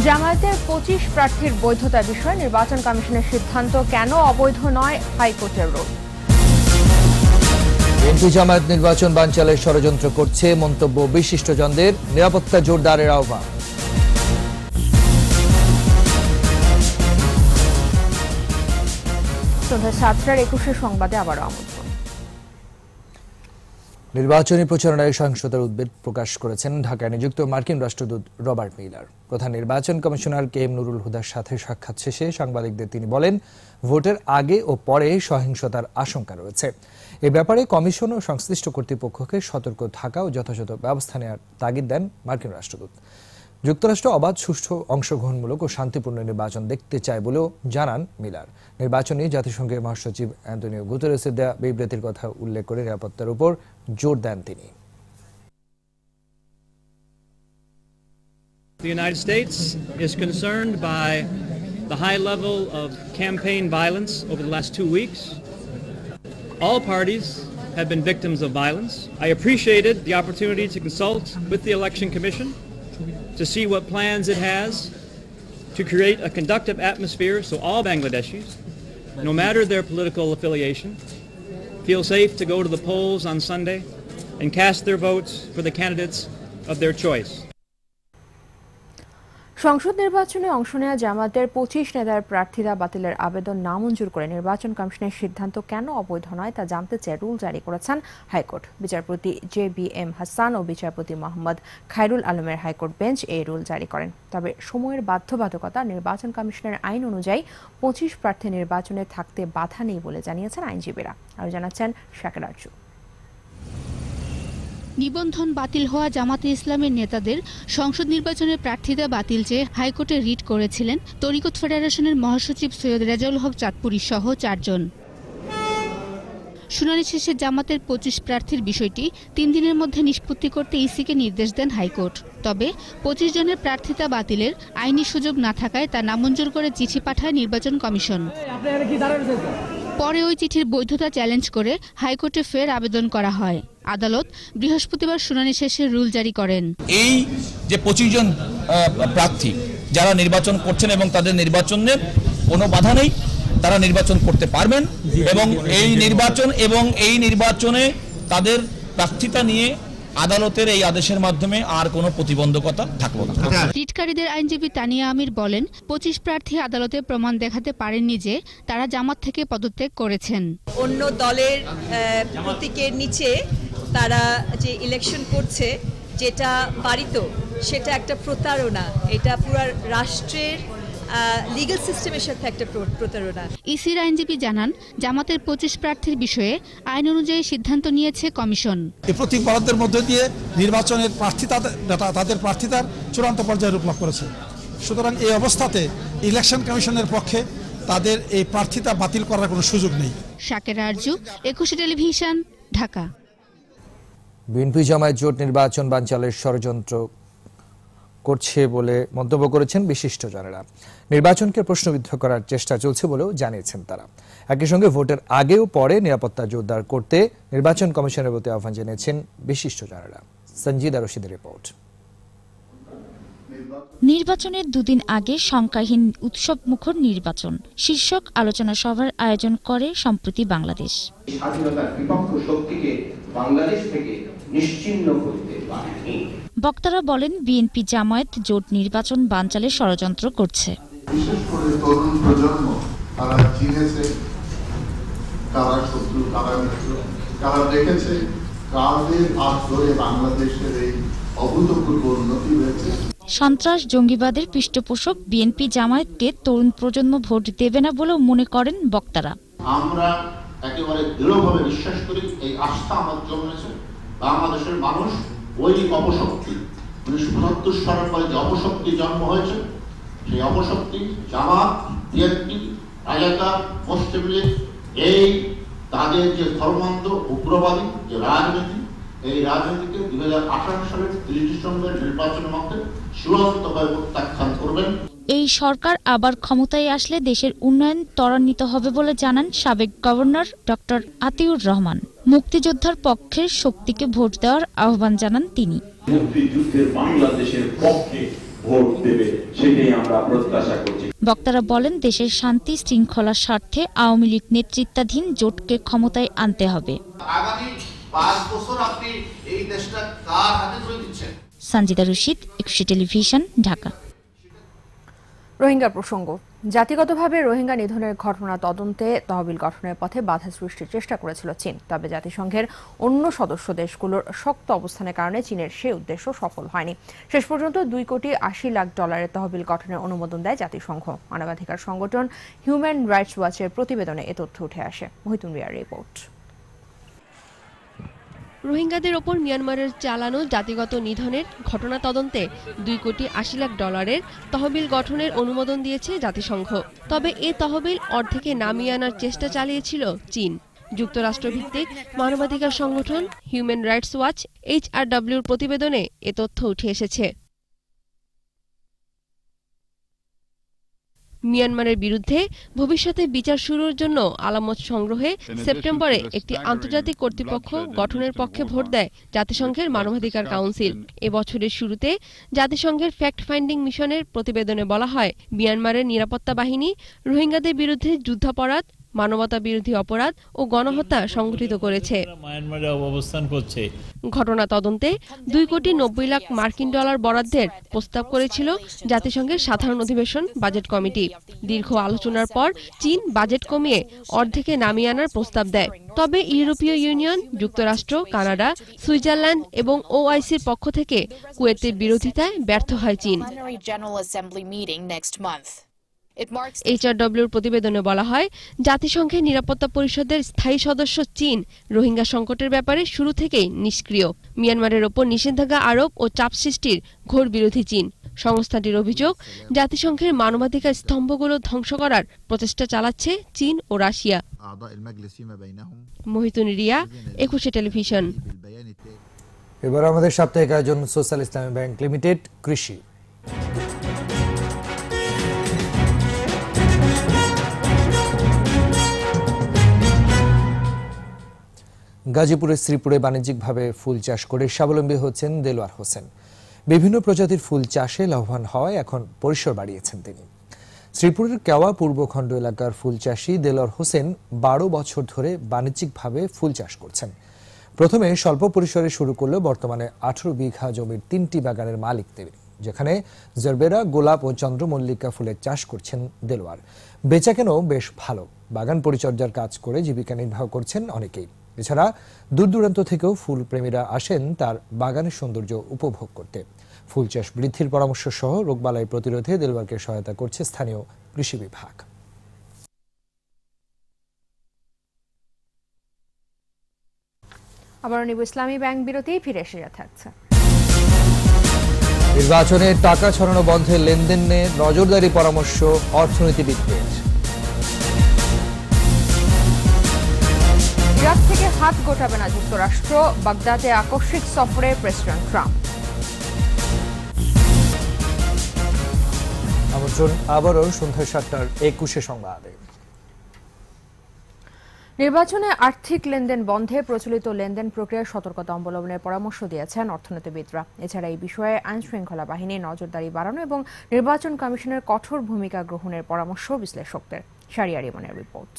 জামায়াতের 25 প্রার্থীর বৈধতার বিষয়ে নির্বাচন কমিশনের সিদ্ধান্ত কেন অবৈধ নয়, হাইকোর্টের রুল। বিএনপি জামায়াত নির্বাচন বানচালের ষড়যন্ত্র করছে, মন্তব্য বিশিষ্টজনদের, নিরাপত্তা জোরদারের আহ্বান। সন্ধ্যা 7টার 21 সংবাদে আবারও আমন্ত্রণ। নির্বাচনী প্রচারণায় সহিংসতার উদ্বেগ প্রকাশ করেছেন ঢাকায় নিযুক্ত মার্কিন রাষ্ট্রদূত রবার্ট মিলার। প্রধান নির্বাচন কমিশনার কে এম নুরুল হুদার সাথে সাক্ষাৎ শেষে সাংবাদিকদের তিনি বলেন, ভোটের আগে ও পরে সহিংসতার আশঙ্কা রয়েছে। এ ব্যাপারে কমিশন ও সংশ্লিষ্ট কর্তৃপক্ষকে সতর্ক থাকা ও যথাযথ ব্যবস্থা নেওয়ার তাগিদ দেন মার্কিন রাষ্ট্রদূত। যুক্তরাষ্ট্র অবাধ, সুষ্ঠু, অংশগ্রহণমূলক ও শান্তিপূর্ণ নির্বাচন দেখতে চায় বলেও জানান মিলার। নির্বাচন নিয়ে জাতিসংঘের মহাসচিব অ্যান্টনিও গুতেরেসের দেয়া বিবৃতির কথা উল্লেখ করে নিরাপত্তার উপর জোর দেন তিনি। The United States is concerned by the high level of campaign violence over the last 2 weeks. All parties have been victims of violence. I appreciated the opportunity to consult with the Election Commission to see what plans it has to create a conducive atmosphere so all Bangladeshis, no matter their political affiliation, feel safe to go to the polls on Sunday and cast their votes for the candidates of their choice. সংসদ নির্বাচনে অংশ নেওয়া জামায়াতের 25 নেতার প্রার্থিতা বাতিলের আবেদন নামঞ্জুর করে নির্বাচন কমিশনের সিদ্ধান্ত কেন অবৈধ নয় তা জানতে চেয়ে রুল জারি করেছেন হাইকোর্ট। বিচারপতি JBM হাসান ও বিচারপতি মোহাম্মদ খায়রুল আলমের হাইকোর্ট বেঞ্চ এই রুল জারি করেন। তবে সময়ের বাধ্যবাধকতা নির্বাচন কমিশনের আইন অনুযায়ী 25 প্রার্থী নির্বাচনে থাকতে বাধা নেই বলে জানিয়েছেন আইনজীবীরা। আর জানাচ্ছেন শাকের আরজু। নিবন্ধন বাতিল হওয়া জামাতে ইসলামের নেতাদের সংসদ নির্বাচনের প্রার্থিতা বাতিল চেয়ে হাইকোর্টে রিট করেছিলেন তরিকত ফেডারেশনের মহাসচিব সৈয়দ রেজাউল হক চাঁদপুরী সহ 4 জন। শুনানি শেষে জামাতের 25 প্রার্থীর বিষয়টি 3 দিনের মধ্যে নিষ্পত্তি করতে ইসিকে নির্দেশ দেন হাইকোর্ট। তবে 25 জনের প্রার্থিতা বাতিলের আইনি সুযোগ না থাকায় তা নামঞ্জুর করে চিঠি পাঠায় নির্বাচন কমিশন। পরে ওই চিঠির বৈধতা চ্যালেঞ্জ করে হাইকোর্টে ফের আবেদন করা হয়। আদালত বৃহস্পতিবার শুনানি শেষে রুল জারি করেন। এই যে 25 জন প্রার্থী যারা নির্বাচন করছেন এবং তাদের নির্বাচনের কোনো বাধা নেই, তারা নির্বাচন করতে পারবেন এবং এই নির্বাচনে তাদের প্রার্থিতা নিয়ে আদালতের এই আদেশের মাধ্যমে আর কোনো প্রতিবন্ধকতা থাকবে না। রিটকারীদের আইনজীবী তানিয়া আমির বলেন, 25 প্রার্থী আদালতে প্রমাণ দেখাতে পারেননি যে তারা জামাত থেকে পদত্যাগ করেছেন। অন্য দলের প্রতীকের নিচে তারা যে ইলেকশন করছে, যেটা পারিত, সেটা একটা প্রতারণা। এটা পুরো রাষ্ট্রের লিগ্যাল সিস্টেমের সাথে একটা প্রতারণা। ইসির আইনজীবী জানান, জামাতের 25 প্রার্থীর বিষয়ে আইন অনুযায়ী সিদ্ধান্ত নিয়েছে কমিশন। এই প্রতীক বরাদ্দের মধ্যে দিয়ে নির্বাচনের তাদের প্রার্থিতার চূড়ান্ত পর্যায়ে রূপ লাভ করেছে। সুতরাং এই অবস্থাতে ইলেকশন কমিশনের পক্ষে তাদের এই প্রার্থিতা বাতিল করার কোনো সুযোগ নেই। শাকের আরজু, 21 টেলিভিশন, ঢাকা। বিএনপি জামায়াত জোট নির্বাচন বানচালের ষড়যন্ত্র করছে বলে মন্তব্য করেছেন বিশিষ্টজনেরা। নির্বাচনকে প্রশ্নবিদ্ধ করার চেষ্টা চলছে বলেও জানিয়েছেন তারা। একই সঙ্গে ভোটের আগেও পরে নিরাপত্তা জোরদার করতে নির্বাচন কমিশনের প্রতি আহ্বান জানিয়েছেন বিশিষ্টজনেরা। সঞ্জিদা রশিদের রিপোর্ট। নির্বাচনের 2 দিন আগে শঙ্কাহীন উৎসব মুখর নির্বাচন শীর্ষক আলোচনা সভার আয়োজন করে সম্প্রতি বাংলাদেশ। স্বাধীনতার বিপক্ষ শক্তিকে বাংলাদেশ থেকে নিশ্চিহ্ন করতে পারেনি। বক্তারা বলেন, বিএনপি জামায়াত জোট নির্বাচন বানচালের ষড়যন্ত্র করছে। বিশেষ করে তরুণ প্রজন্ম তারা চিনেছে কারা শত্রু, কারা মিত্র, তারা দেখেছে কাদের হাত ধরে বাংলাদেশের এই অভূতপূর্ব উন্নতি হয়েছে। সন্ত্রাস জঙ্গিবাদের পৃষ্ঠপোষক বিএনপি জামায়াতকে তরুণ প্রজন্ম ভোট দেবে না বলেও মনে করেন বক্তারা। আমরা একেবারে দৃঢ়ভাবে বিশ্বাস করি, এই আস্থা আমার জন্মেছে বাংলাদেশের মানুষ ওই অপশক্তি 1975 সালের পরে যে অপশক্তি জন্ম হয়েছে, সেই অপশক্তি জামাত, বিএনপি, রাজাকার, মুসলিম লীগ এই তাদের যে ধর্মান্ধ উগ্রবাদী যে রাজনীতি, এই রাজনীতিকে 2018 সালের 30 ডিসেম্বর নির্বাচনের মধ্যে চূড়ান্তভাবে প্রত্যাখ্যান করবেন। এই সরকার আবার ক্ষমতায় আসলে দেশের উন্নয়ন ত্বরান্বিত হবে বলে জানান সাবেক গভর্নর ডক্টর আতিউর রহমান। মুক্তিযোদ্ধার পক্ষের শক্তিকে ভোট দেওয়ার আহ্বান জানান তিনি। মুক্তিযুদ্ধের বাংলাদেশের পক্ষে ভোট দেবে, সেটাই আমরা প্রত্যাশা করছি। বক্তারা বলেন, দেশের শান্তি শৃঙ্খলার স্বার্থে আওয়ামী লীগ নেতৃত্বাধীন জোটকে ক্ষমতায় আনতে হবে। আগামী 5 বছর আপনি এই দেশটা কার হাতে তুলে দিচ্ছেন? সঞ্জিদা রশিদ, একুশে টেলিভিশন, ঢাকা। রোহিঙ্গা প্রসঙ্গ। জাতিগতভাবে রোহিঙ্গা নিধনের ঘটনা তদন্তে তহবিল গঠনের পথে বাধা সৃষ্টির চেষ্টা করেছিল চীন। তবে জাতিসংঘের অন্য সদস্য দেশগুলোর শক্ত অবস্থানের কারণে চীনের সেই উদ্দেশ্য সফল হয়নি। শেষ পর্যন্ত $2,80,00,000 তহবিল গঠনের অনুমোদন দেয় জাতিসংঘ। মানবাধিকার সংগঠন হিউম্যান রাইটস ওয়াচের প্রতিবেদনে এ তথ্য উঠে আসে। মহিতুন রিয়ার রিপোর্ট। রোহিঙ্গাদের ওপর মিয়ানমারের চালানো জাতিগত নিধনের ঘটনা তদন্তে $2,80,00,000 তহবিল গঠনের অনুমোদন দিয়েছে জাতিসংঘ। তবে এ তহবিল অর্ধেকে নামিয়ে আনার চেষ্টা চালিয়েছিল চীন। যুক্তরাষ্ট্রভিত্তিক মানবাধিকার সংগঠন হিউম্যান রাইটস ওয়াচ HRWর প্রতিবেদনে এ তথ্য উঠে এসেছে। মিয়ানমারের বিরুদ্ধে ভবিষ্যতে বিচার শুরুর জন্য আলামত সংগ্রহে সেপ্টেম্বরে একটি আন্তর্জাতিক কর্তৃপক্ষ গঠনের পক্ষে ভোট দেয় জাতিসংঘের মানবাধিকার কাউন্সিল। এবছরের শুরুতে জাতিসংঘের ফ্যাক্ট ফাইন্ডিং মিশনের প্রতিবেদনে বলা হয়, মিয়ানমারের নিরাপত্তা বাহিনী রোহিঙ্গাদের বিরুদ্ধে যুদ্ধাপরাধ, মানবতা বিরোধী অপরাধ ও গণহত্যা সংঘটিত করেছে। ঘটনা তদন্তে $2,90,00,000 বরাদ্দের প্রস্তাব করেছিল জাতিসংঘের সাধারণ অধিবেশন বাজেট কমিটি। দীর্ঘ আলোচনার পর চীন বাজেট কমিয়ে অর্ধেকে নামিয়ে আনার প্রস্তাব দেয়। তবে ইউরোপীয় ইউনিয়ন, যুক্তরাষ্ট্র, কানাডা, সুইজারল্যান্ড এবং OICর পক্ষ থেকে কুয়েতের বিরোধিতায় ব্যর্থ হয় চীন। HRWর প্রতিবেদনে বলা হয়, জাতিসংঘের নিরাপত্তা পরিষদের স্থায়ী সদস্য চীন রোহিঙ্গা সংকটের ব্যাপারে শুরু থেকেই নিষ্ক্রিয়। মিয়ানমারের ওপর নিষেধাজ্ঞা আরোপ ও চাপ সৃষ্টির ঘোর বিরোধী চীন। সংস্থাটির অভিযোগ, জাতিসংঘের মানবাধিকার স্তম্ভগুলো ধ্বংস করার প্রচেষ্টা চালাচ্ছে চীন ও রাশিয়া। মহিতুন রিয়া, একুশে টেলিভিশন। এবার আমাদের সাপ্তাহিক আয়োজন সোশ্যাল ইসলামী ব্যাংক লিমিটেড কৃষি। গাজীপুরের শ্রীপুরে বাণিজ্যিকভাবে ফুল চাষ করে স্বাবলম্বী হচ্ছেন দেলোয়ার হোসেন। বিভিন্ন প্রজাতির ফুল চাষে লাভবান হওয়ায় এখন পরিসর বাড়িয়েছেন তিনি। শ্রীপুরের কেওয়া পূর্বখণ্ড এলাকার ফুল চাষী দেলোয়ার হোসেন 12 বছর ধরে বাণিজ্যিকভাবে ফুল চাষ করছেন। প্রথমে স্বল্প পরিসরে শুরু করলেও বর্তমানে 18 বিঘা জমির 3টি বাগানের মালিক তিনি, যেখানে জরবেরা, গোলাপ ও চন্দ্রমল্লিকা ফুলের চাষ করছেন দেলোয়ার। বেচাকেনাও বেশ ভালো। বাগান পরিচর্যার কাজ করে জীবিকা নির্বাহ করছেন অনেকেই। এছাড়া দূর দূরান্ত থেকেও ফুল প্রেমীরা আসেন তার বাগানের সৌন্দর্য উপভোগ করতে। ফুল চাষ বৃদ্ধির পরামর্শ সহ রোগবালাই প্রতিরোধে দেলোয়ারকে সহায়তা করছে স্থানীয় কৃষি বিভাগ। আবার নিব ইসলামী ব্যাংক বিরতি, ফিরে এসে থাকছে। নির্বাচনে টাকা ছড়ানো বন্ধে লেনদেনে নজরদারি পরামর্শ অর্থনীতিবিদদের। ইরাক থেকে হাত গোটাবে না যুক্তরাষ্ট্র, বাগদাদে আকস্মিক সফরে প্রেসিডেন্ট ট্রাম্প। আমন্ত্রণ আবারও সন্ধ্যা 7টার 21 সংবাদে। নির্বাচনে আর্থিক লেনদেন বন্ধে প্রচলিত লেনদেন প্রক্রিয়ায় সতর্কতা অবলম্বনের পরামর্শ দিয়েছেন অর্থনীতিবিদরা। এছাড়া এই বিষয়ে আইন শৃঙ্খলা বাহিনী নজরদারি বাড়ানো এবং নির্বাচন কমিশনের কঠোর ভূমিকা গ্রহণের পরামর্শ বিশ্লেষকদের। শারিয়ার ইমনের রিপোর্ট।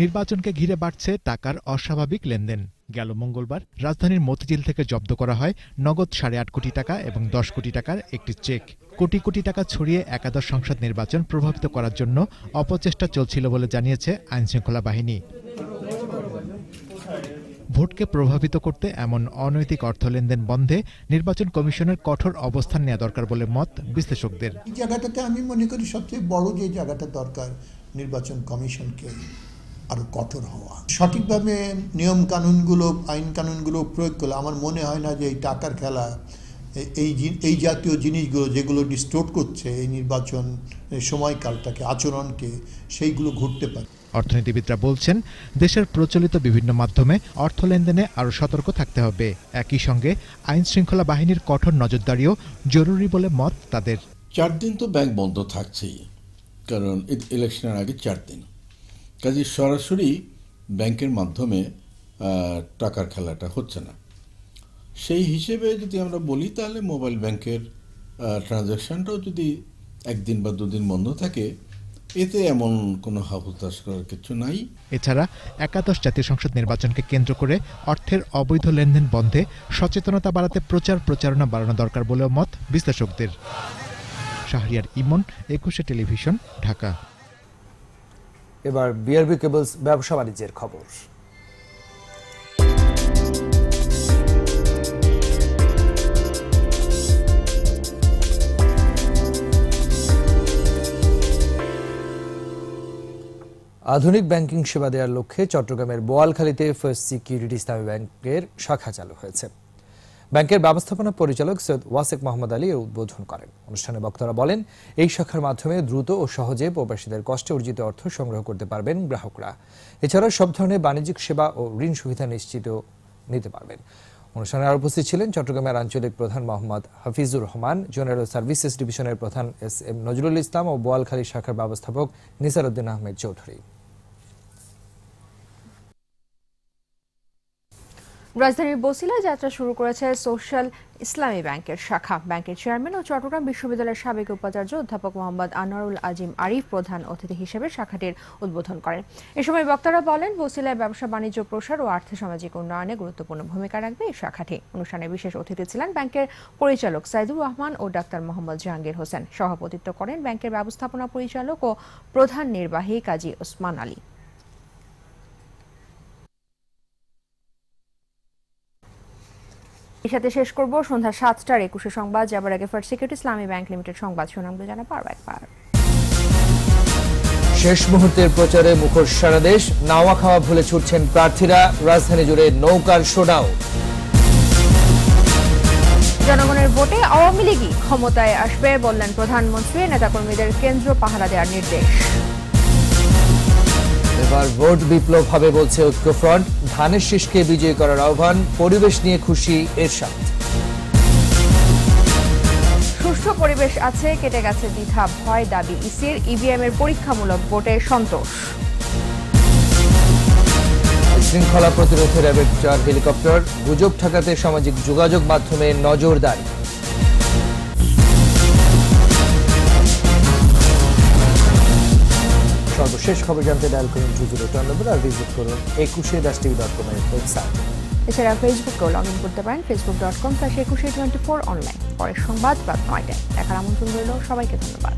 নির্বাচনকে ঘিরে বাড়ছে টাকার অস্বাভাবিক লেনদেন। গেল মঙ্গলবার রাজধানীর মতিঝিল থেকে জব্দ করা হয় নগদ 8.5 কোটি টাকা এবং 10 কোটি টাকার একটি চেক। কোটি কোটি টাকা ছড়িয়ে একাদশ সংসদ নির্বাচন প্রভাবিত করার জন্য অপচেষ্টা চলছিল বলে জানিয়েছে আইনশৃঙ্খলা বাহিনী। ভোটকে প্রভাবিত করতে এমন অনৈতিক অর্থ লেনদেন বন্ধে নির্বাচন কমিশনের কঠোর অবস্থান নেওয়া দরকার বলে মত বিশ্লেষকদের। এই জায়গাটাতে আমি মনে করি সবচেয়ে বড় যে জায়গাটা দরকার, নির্বাচন কমিশনকে আরো কঠোর হওয়া, সঠিকভাবে নিয়ম কানুনগুলো, আইন কানুনগুলো প্রয়োগ করলে আমার মনে হয় না যে এই টাকার খেলা এই জাতীয় জিনিসগুলো যেগুলো ডিস্টোর্ট করছে এই নির্বাচন সময়কালটাকে, আচরণকে, সেইগুলো ঘুরতে পারে। অর্থনীতিবিদরা বলছেন দেশের প্রচলিত বিভিন্ন মাধ্যমে অর্থ লেনদেনে আরও সতর্ক থাকতে হবে। একই সঙ্গে আইন শৃঙ্খলা বাহিনীর কঠোর নজরদারিও জরুরি বলে মত তাদের। 4 দিন তো ব্যাংক বন্ধ থাকছেই, কারণ ইলেকশনের আগে 4 দিন, কাজে সরাসরি ব্যাংকের মাধ্যমে টাকার খেলাটা হচ্ছে না। সেই হিসেবে যদি আমরা বলি তাহলে মোবাইল ব্যাংকের ট্রানজ্যাকশনটাও যদি 1 দিন বা 2 দিন বন্ধ থাকে, এতে এমন কোনো হাহুতাশ করার কিছু নাই। এছাড়া একাদশ জাতীয় সংসদ নির্বাচনকে কেন্দ্র করে অর্থের অবৈধ লেনদেন বন্ধে সচেতনতা বাড়াতে প্রচারণা বাড়ানো দরকার বলেও মত বিশ্লেষকদের। শাহরিয়ার ইমন, 21 টেলিভিশন, ঢাকা। এবার বিআরবি কেবলস ব্যবসা বাণিজ্যের খবর। আধুনিক ব্যাংকিং সেবা দেওয়ার লক্ষ্যে চট্টগ্রামের বোয়ালখালীতে ফার্স্ট সিকিউরিটি ইসলামী ব্যাংকের শাখা চালু হয়েছে। ব্যাংকের ব্যবস্থাপনা পরিচালক সৈয়দ ওয়াসেক মোহাম্মদ আলী এর উদ্বোধন করেন। অনুষ্ঠানে বক্তারা বলেন, এই শাখার মাধ্যমে দ্রুত ও সহজে প্রবাসীদের কষ্টে অর্জিত অর্থ সংগ্রহ করতে পারবেন গ্রাহকরা। এছাড়াও সব ধরনের বাণিজ্যিক সেবা ও ঋণ সুবিধা নিশ্চিত নিতে পারবেন। অনুষ্ঠানে আরো উপস্থিত ছিলেন চট্টগ্রামের আঞ্চলিক প্রধান মোহাম্মদ হাফিজুর রহমান, জেনারেল সার্ভিসেস ডিভিশনের প্রধান এস.এম. নজরুল ইসলাম ও বোয়ালখালী শাখার ব্যবস্থাপক নিসার উদ্দিন আহমেদ চৌধুরী। রাজধানীর বছিলায় যাত্রা শুরু করেছে সোশ্যাল ইসলামী ব্যাংকের শাখা। ব্যাংকের চেয়ারম্যান ও চট্টগ্রাম বিশ্ববিদ্যালয়ের সাবেক উপাচার্য অধ্যাপক মোহাম্মদ আনোয়ারুল আজিম আরিফ প্রধান অতিথি হিসেবে শাখাটির উদ্বোধন করেন। এ সময় বক্তারা বলেন, বছিলায় ব্যবসা বাণিজ্য প্রসার ও আর্থসামাজিক উন্নয়নে গুরুত্বপূর্ণ ভূমিকা রাখবে এই শাখাটি। অনুষ্ঠানে বিশেষ অতিথি ছিলেন ব্যাংকের পরিচালক সাইদুর রহমান ও ডাক্তার মোহাম্মদ জাহাঙ্গীর হোসেন। সভাপতিত্ব করেন ব্যাংকের ব্যবস্থাপনা পরিচালক ও প্রধান নির্বাহী কাজী ওসমান আলী। এর সাথে শেষ করব সন্ধ্যা 7টার 21 সংবাদ। যাবার আগে ফার্স্ট সিকিউরিটি ইসলামী ব্যাংক লিমিটেড সংবাদ শিরোনামগুলো জানাবো আরও একবার। শেষ মুহূর্তের প্রচারে মুখর সারা দেশ, নাওয়া খাওয়া ভুলে ছুটছেন প্রার্থীরা, রাজধানী জুড়ে নৌকার শোডাউন। জনগণের ভোটে আওয়ামী লীগই ক্ষমতায় আসবে বললেন প্রধানমন্ত্রী, নেতাকর্মীদের কেন্দ্র পাহারা দেওয়ার নির্দেশ। এবার ভোট বিপ্লব হবে বলছে ঐক্যফ্রন্ট, ধানের শীষকে বিজয়ী করার আহ্বান, পরিবেশ নিয়ে খুশি এরশাদ। সুষ্ঠু পরিবেশ আছে, কেটে গেছে দ্বিধা ভয়, দাবি ইসির, ইভিএম এর পরীক্ষামূলক ভোটে সন্তোষ। শৃঙ্খলা প্রতিরোধে র্যাবের 4 হেলিকপ্টার, গুজব ঠেকাতে সামাজিক যোগাযোগ মাধ্যমে নজরদারি। সর্বশেষ খবর জানতে ডায়াল করুন 2010 নম্বর আর ভিজিট করুন 21-tv.com এর ওয়েবসাইট। এছাড়া ফেসবুকেও লগ ইন করতে পারেন facebook.com/2124 অনলাইন। পরের সংবাদ রাত 9টায় দেখার আমন্ত্রণ রইল। সবাইকে ধন্যবাদ।